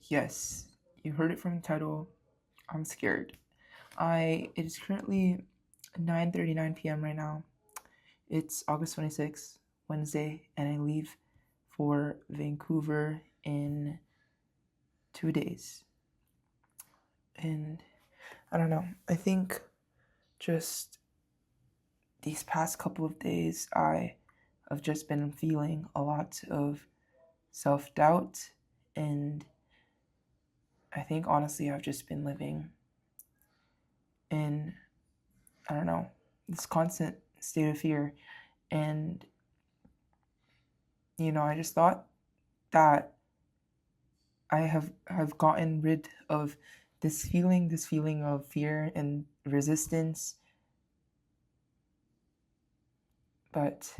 Yes, you heard it from the title. I'm scared. It is currently 9:39 p.m. right now. It's August 26th, Wednesday, and I leave for Vancouver in 2 days. And I don't know. I think just these past couple of days, I have just been feeling a lot of self-doubt, and I think honestly I've just been living in, I don't know, this constant state of fear. And, I just thought that I have gotten rid of this feeling of fear and resistance. But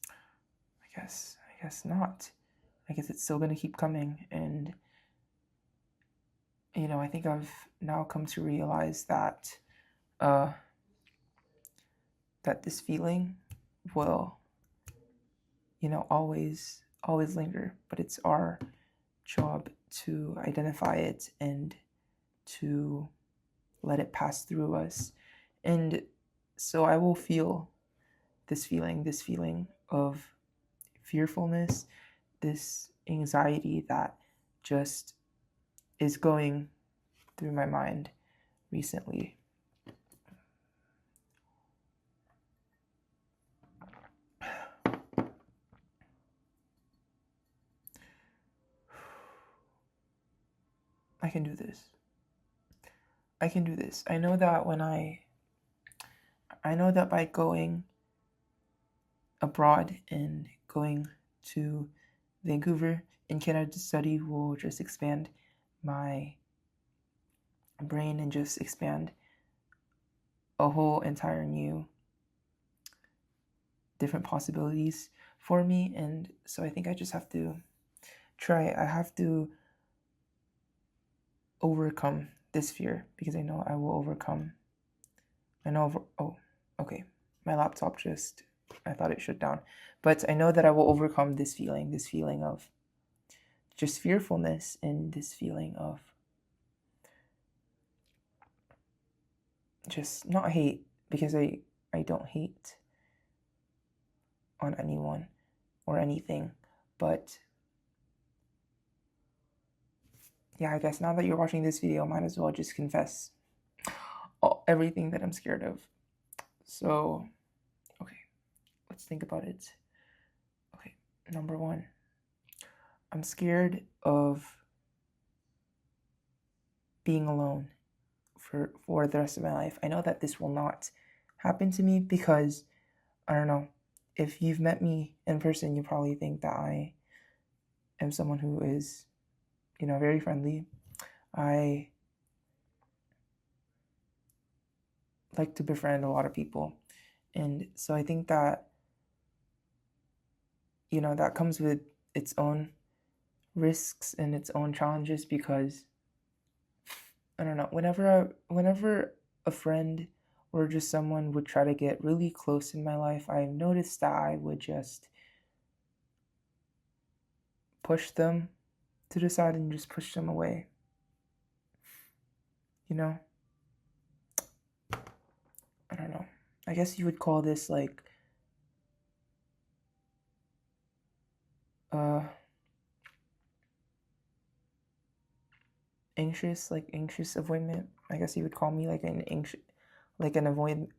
I guess not. I guess it's still gonna keep coming. And, I think I've now come to realize that that this feeling will, always linger, but it's our job to identify it and to let it pass through us. And so I will feel this feeling of fearfulness, this anxiety that just is going through my mind recently. I can do this. I can do this. I know that by going abroad and going to Vancouver in Canada to study will just expand my brain and just expand a whole entire new different possibilities for me. And so I think I just have to I have to overcome this fear, because I know I will overcome. Okay. My laptop I thought it shut down. But I know that I will overcome this feeling of just fearfulness, and this feeling of just not hate, because I don't hate on anyone or anything. But yeah, I guess now that you're watching this video, I might as well just confess everything that I'm scared of. So, okay, let's think about it. Okay, number one, I'm scared of being alone for the rest of my life. I know that this will not happen to me because, I don't know, if you've met me in person, you probably think that I am someone who is, very friendly. I like to befriend a lot of people. And so I think that, that comes with its own risks and its own challenges, because I don't know, whenever a friend or just someone would try to get really close in my life, I've noticed that I would just push them to the side and just push them away. I don't know. I guess you would call this like anxious avoidance. I guess you would call me like an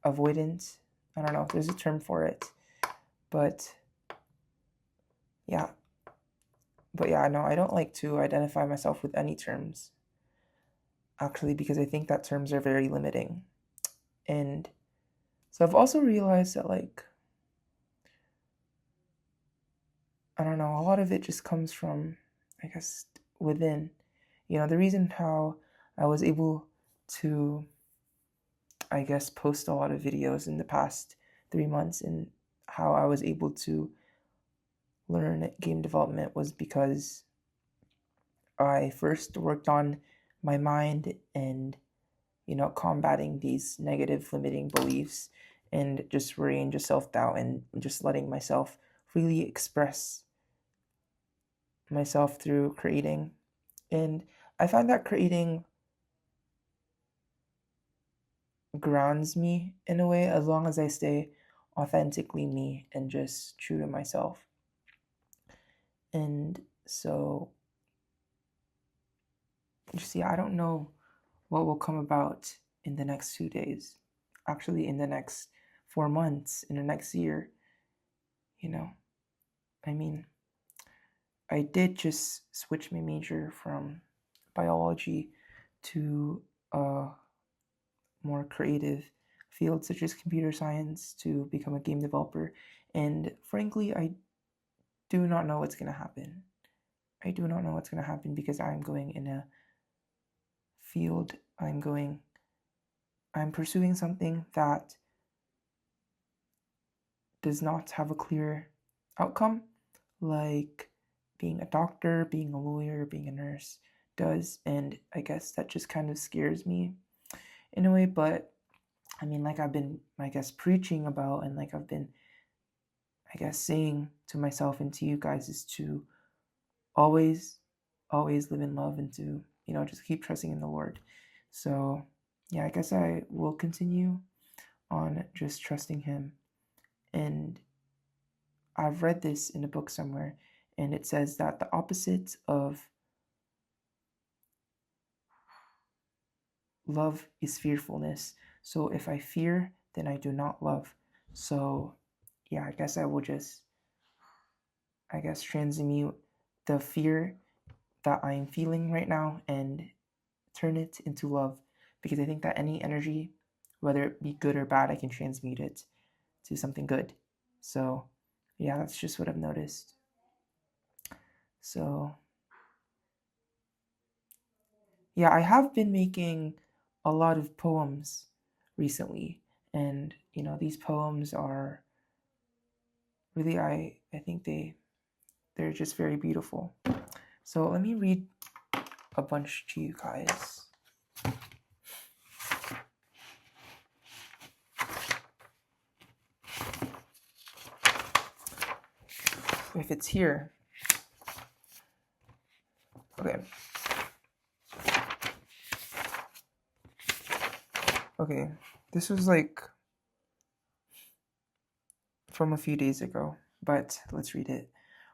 avoidance. I don't know. There's a term for it, but yeah. No, I don't like to identify myself with any terms, actually, because I think that terms are very limiting. And so I've also realized that, like, I don't know, a lot of it just comes from, I guess, within. The reason how I was able to, I guess, post a lot of videos in the past 3 months, and how I was able to learn game development was because I first worked on my mind and, combating these negative limiting beliefs, and just worrying, just self-doubt, and just letting myself freely express myself through creating And I find that creating grounds me in a way, as long as I stay authentically me and just true to myself. And so, you see, I don't know what will come about in the next 2 days, actually, in the next 4 months, in the next year. You know, I mean, I did just switch my major from biology to more creative fields such as computer science to become a game developer. And frankly, I do not know what's going to happen. I do not know what's going to happen because I'm going in a field, I'm pursuing something that does not have a clear outcome, like being a doctor, being a lawyer, being a nurse does. And I guess that just kind of scares me in a way. But I mean, like I've been, I guess, preaching about, and like I've been, I guess, saying to myself and to you guys, is to always, always live in love and to, just keep trusting in the Lord. So, yeah, I guess I will continue on just trusting Him. And I've read this in a book somewhere, and it says that the opposite of love is fearfulness. So if I fear, then I do not love. So, yeah, I guess I will just, transmute the fear that I am feeling right now and turn it into love, because I think that any energy, whether it be good or bad, I can transmute it to something good. So, yeah, that's just what I've noticed. So, yeah, I have been making a lot of poems recently, and these poems are really, I think they're just very beautiful. So let me read a bunch to you guys. If it's here. Okay. Okay. This was like from a few days ago, but let's read it.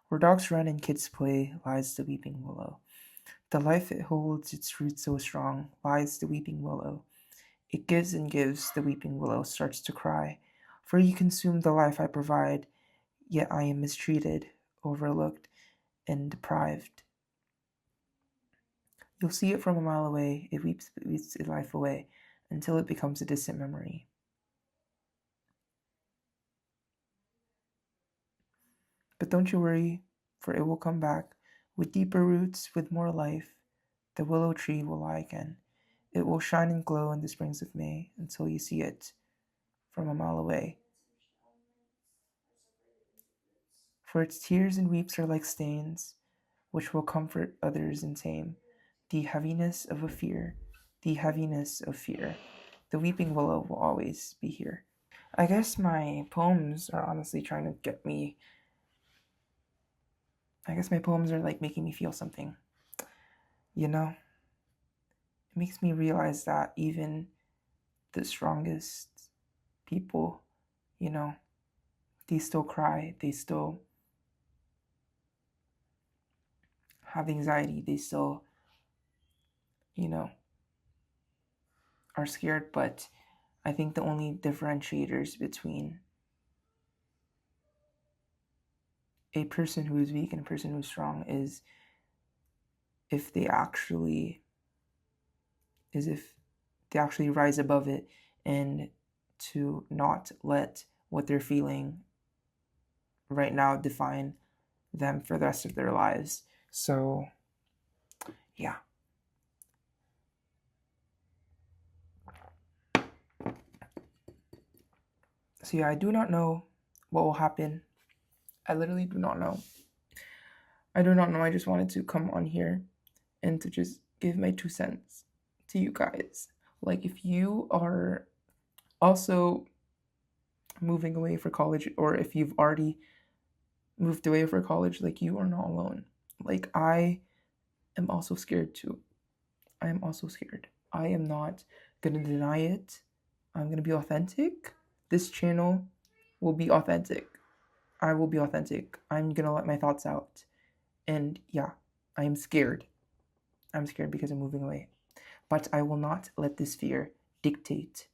Where dogs run and kids play lies the weeping willow. The life it holds, its roots so strong, lies the weeping willow. It gives and gives, the weeping willow starts to cry. For you consume the life I provide, yet I am mistreated, overlooked, and deprived. You'll see it from a mile away, it weeps its life away, until it becomes a distant memory. But don't you worry, for it will come back, with deeper roots, with more life. The willow tree will lie again. It will shine and glow in the springs of May, until you see it from a mile away. For its tears and weeps are like stains, which will comfort others and tame the heaviness of a fear, the heaviness of fear. The weeping willow will always be here. I guess my poems are honestly trying to get me. I guess my poems are like making me feel something. It makes me realize that even the strongest people, they still cry, they still have anxiety, they still, are scared. But I think the only differentiators between a person who is weak and a person who is strong is if they actually rise above it and to not let what they're feeling right now define them for the rest of their lives. So, yeah. So, yeah, I do not know what will happen. I literally do not know. I do not know. I just wanted to come on here and to just give my 2 cents to you guys. Like, if you are also moving away for college, or if you've already moved away for college, like, you are not alone. Like, I am also scared too. I am also scared. I am not gonna deny it. I'm gonna be authentic. This channel will be authentic. I will be authentic. I'm gonna let my thoughts out. And yeah, I am scared. I'm scared because I'm moving away. But I will not let this fear dictate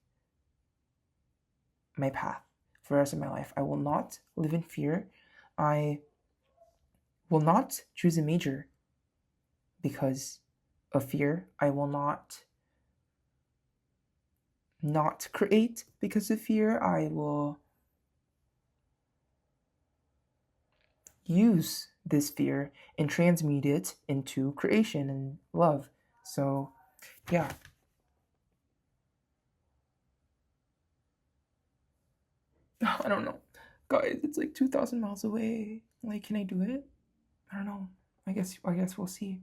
my path for the rest of my life. I will not live in fear. I will not choose a major because of fear. I will not create because of fear. I will use this fear and transmute it into creation and love. So, yeah. I don't know. Guys, it's like 2,000 miles away. Like, can I do it? I don't know. I guess we'll see.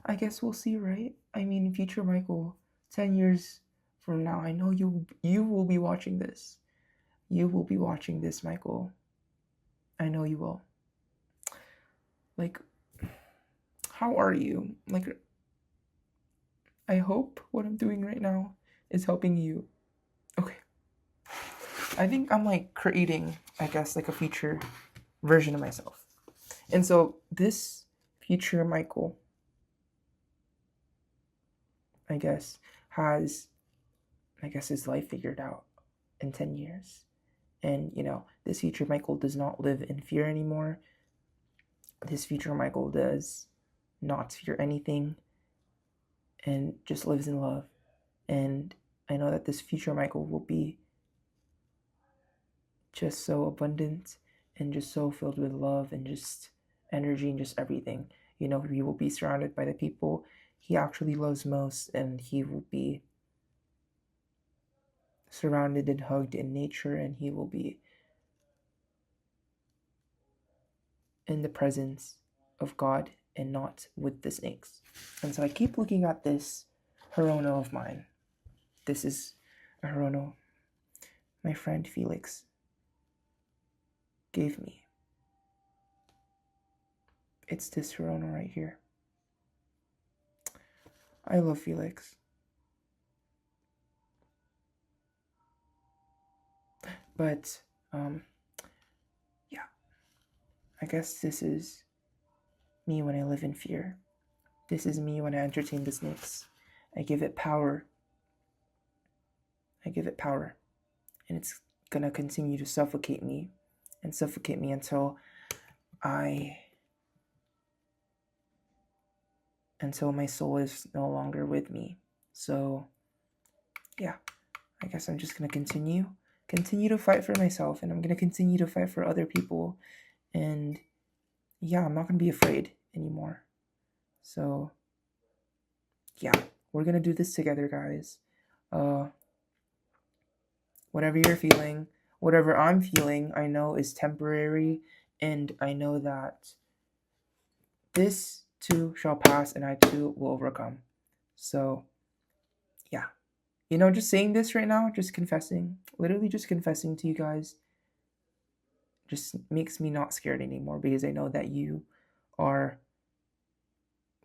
I guess we'll see, right? I mean, future Michael, 10 years from now, I know you will be watching this. You will be watching this, Michael. I know you will. Like, how are you? Like, I hope what I'm doing right now is helping you. Okay. I think I'm like creating, I guess, like a future version of myself. And so this future Michael, I guess, has, his life figured out in 10 years. And, this future Michael does not live in fear anymore. This future Michael does not fear anything and just lives in love. And I know that this future Michael will be just so abundant and just so filled with love and just energy and just everything. He will be surrounded by the people he actually loves most, and he will be surrounded and hugged in nature, and he will be in the presence of God and not with the snakes. And so I keep looking at this Hirono of mine. This is a Hirono my friend Felix gave me. It's this Hirono right here. I love Felix. But, yeah. I guess this is me when I live in fear. This is me when I entertain the snakes. I give it power. And it's gonna continue to suffocate me until my soul is no longer with me. So, yeah, I guess I'm just gonna continue to fight for myself, and I'm gonna continue to fight for other people, and yeah, I'm not gonna be afraid anymore. So, yeah, we're gonna do this together, guys. Whatever you're feeling, whatever I'm feeling, I know is temporary, and I know that this too shall pass, and I too will overcome. So, yeah. Just saying this right now, just confessing, literally just confessing to you guys, just makes me not scared anymore, because I know that you are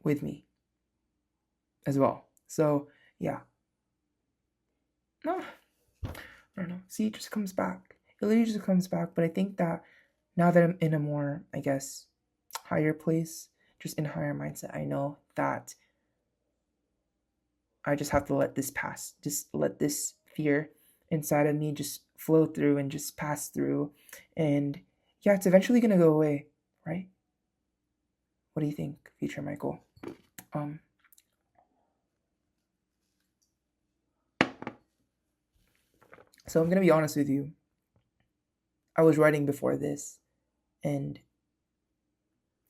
with me as well. So, yeah. No, I don't know. See, it just comes back. It literally just comes back. But I think that now that I'm in a more, I guess, higher place, just in a higher mindset, I know that I just have to let this pass. Just let this fear inside of me just flow through and just pass through. And yeah, it's eventually going to go away, right? What do you think, future Michael? So I'm going to be honest with you. I was writing before this, and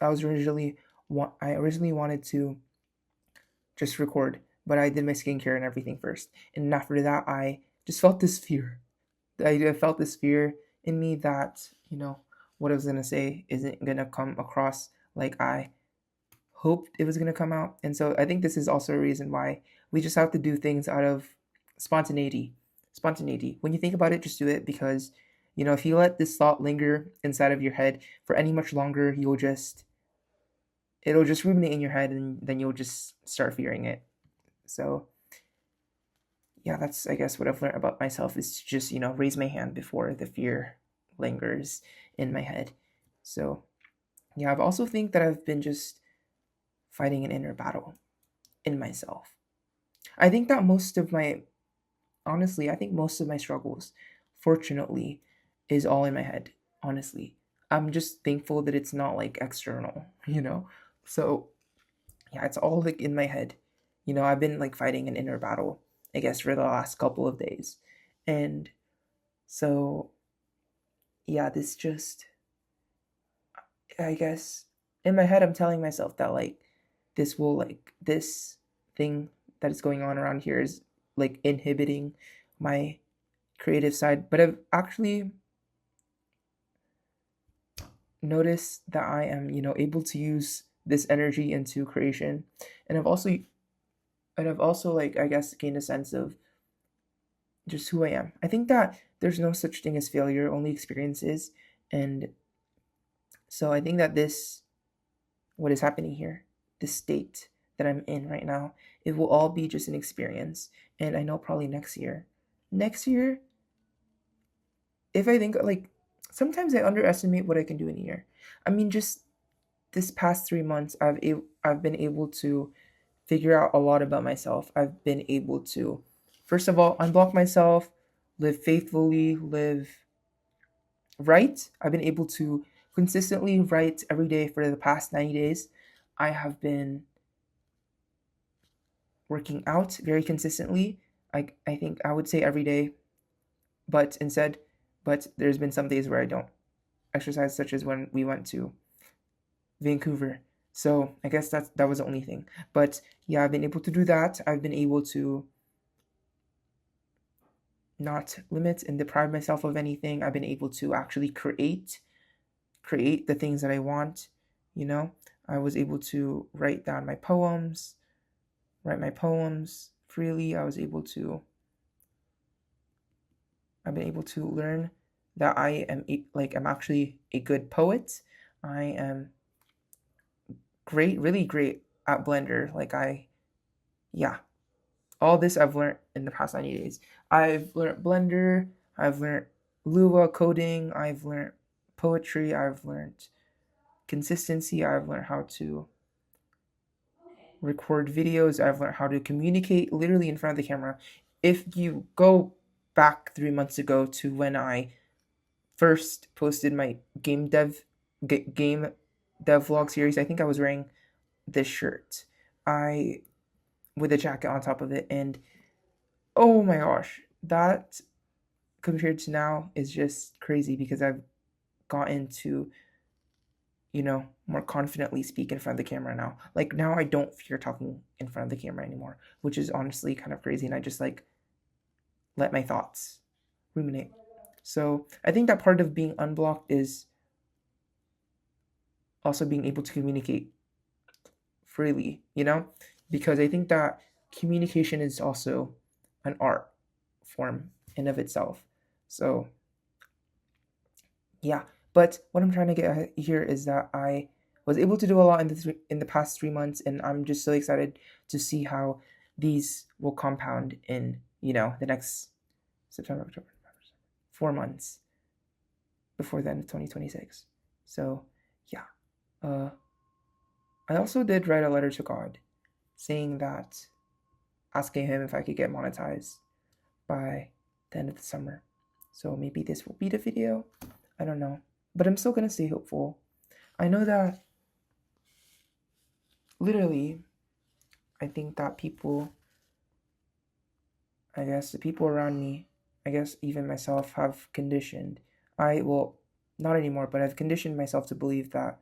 I originally wanted to just record, but I did my skincare and everything first. And after that, I just felt this fear. I felt this fear in me that, what I was going to say isn't going to come across like I hoped it was going to come out. And so I think this is also a reason why we just have to do things out of spontaneity. When you think about it, just do it, because, if you let this thought linger inside of your head for any much longer, you'll just it'll just ruminate in your head, and then you'll just start fearing it. So yeah, that's, I guess, what I've learned about myself, is to just, raise my hand before the fear lingers in my head. So yeah, I've also think that I've been just fighting an inner battle in myself. I think that I think most of my struggles, fortunately, is all in my head, honestly. I'm just thankful that it's not like external, So yeah, it's all like in my head. I've been like fighting an inner battle, I guess, for the last couple of days. And so yeah, this just, I guess, in my head I'm telling myself that like this thing that is going on around here is like inhibiting my creative side, but I've actually noticed that I am, able to use this energy into creation. And I've also like, I guess, gained a sense of just who I am. I think that there's no such thing as failure, only experiences. And so I think that what is happening here, this state that I'm in right now, it will all be just an experience. And I know probably next year, if I think like, sometimes I underestimate what I can do in a year. I mean, just this past 3 months, I've been able to figure out a lot about myself. I've been able to, first of all, unblock myself, live faithfully, live right. I've been able to consistently write every day for the past 90 days. I have been working out very consistently. I think I would say every day, but there's been some days where I don't exercise, such as when we went to Vancouver. So I guess that was the only thing. But yeah, I've been able to do that. I've been able to not limit and deprive myself of anything. I've been able to actually create the things that I want. I was able to write my poems freely. I've been able to learn that I'm actually a good poet. I am great, really great at Blender. Yeah, all this I've learned in the past 90 days. I've learned Blender, I've learned Lua coding, I've learned poetry, I've learned consistency, I've learned how to record videos, I've learned how to communicate literally in front of the camera. If you go back 3 months ago to when I first posted my game dev vlog series, I think I was wearing this shirt. With a jacket on top of it, and oh my gosh, that compared to now is just crazy, because I've gotten to, more confidently speak in front of the camera now. Like, now I don't fear talking in front of the camera anymore, which is honestly kind of crazy, and I just like let my thoughts ruminate. So I think that part of being unblocked is also being able to communicate freely, because I think that communication is also an art form in of itself. So yeah, but what I'm trying to get at here is that I was able to do a lot in the past 3 months, and I'm just so excited to see how these will compound in, the next September, October, November, 4 months before the end of 2026. So yeah, I also did write a letter to God, saying that, asking him if I could get monetized by the end of the summer. So maybe this will be the video. I don't know. But I'm still going to stay hopeful. I know that literally, I think that the people around me, I guess even myself, have conditioned. Not anymore, but I've conditioned myself to believe that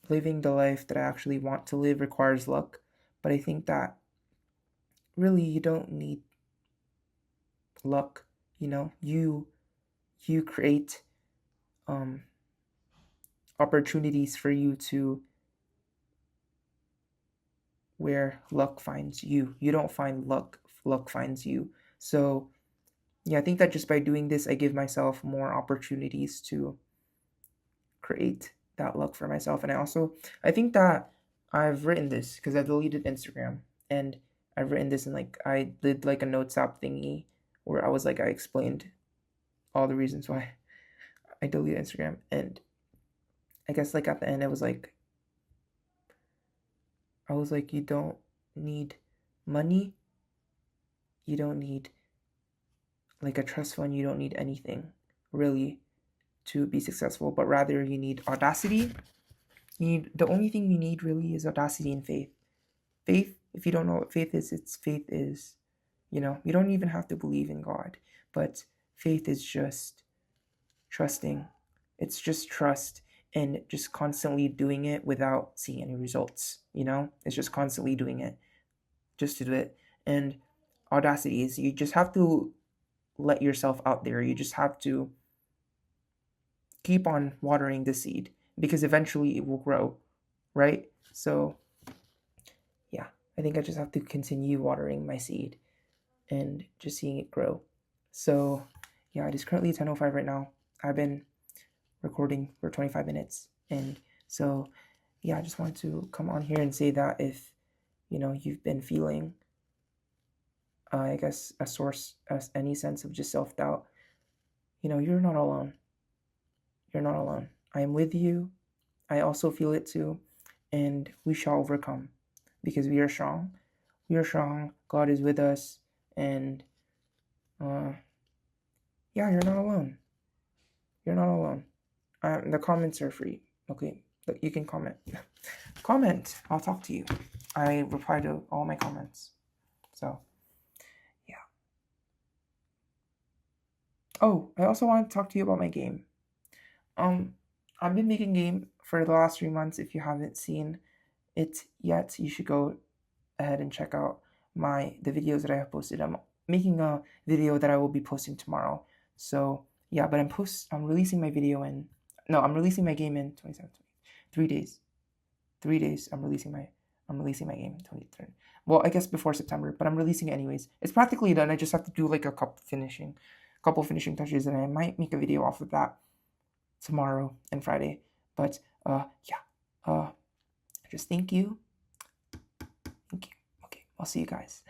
living the life that I actually want to live requires luck. But I think that really you don't need luck. You create opportunities for you to where luck finds you. You don't find luck finds you. So yeah, I think that just by doing this, I give myself more opportunities to create that luck for myself. And I think that I've written this because I deleted Instagram, and I've written this in like, I did like a notes app thingy where I explained all the reasons why I deleted Instagram. And I guess like at the end, I was like, you don't need money, you don't need like a trust fund, you don't need anything really to be successful, but rather you need audacity. The only thing you need really is audacity and faith. Faith, if you don't know what faith is, you don't even have to believe in God, but faith is just trusting. It's just trust and just constantly doing it without seeing any results. It's just constantly doing it just to do it. And audacity is you just have to let yourself out there. You just have to keep on watering the seed because eventually it will grow, right? So, yeah, I think I just have to continue watering my seed and just seeing it grow. So, yeah, it is currently 10:05 right now. I've been recording for 25 minutes. And so, yeah, I just wanted to come on here and say that if, you've been feeling, I guess, any sense of just self-doubt, you're not alone. You're not alone. I am with you. I also feel it too. And we shall overcome because we are strong. We are strong. God is with us. And yeah, you're not alone. You're not alone. The comments are free. Okay, but you can comment. Comment. I'll talk to you. I reply to all my comments. So, yeah. Oh, I also want to talk to you about my game. I've been making game for the last 3 months. If you haven't seen it yet, you should go ahead and check out the videos that I have posted. I'm making a video that I will be posting tomorrow. So yeah, but I'm releasing my video I'm releasing my game in 27, 3 days. 3 days. I'm releasing my game in 23rd. Well, I guess before September, but I'm releasing it anyways. It's practically done. I just have to do like a couple finishing touches, and I might make a video off of that tomorrow and Friday. But yeah. Just thank you. Okay, I'll see you guys.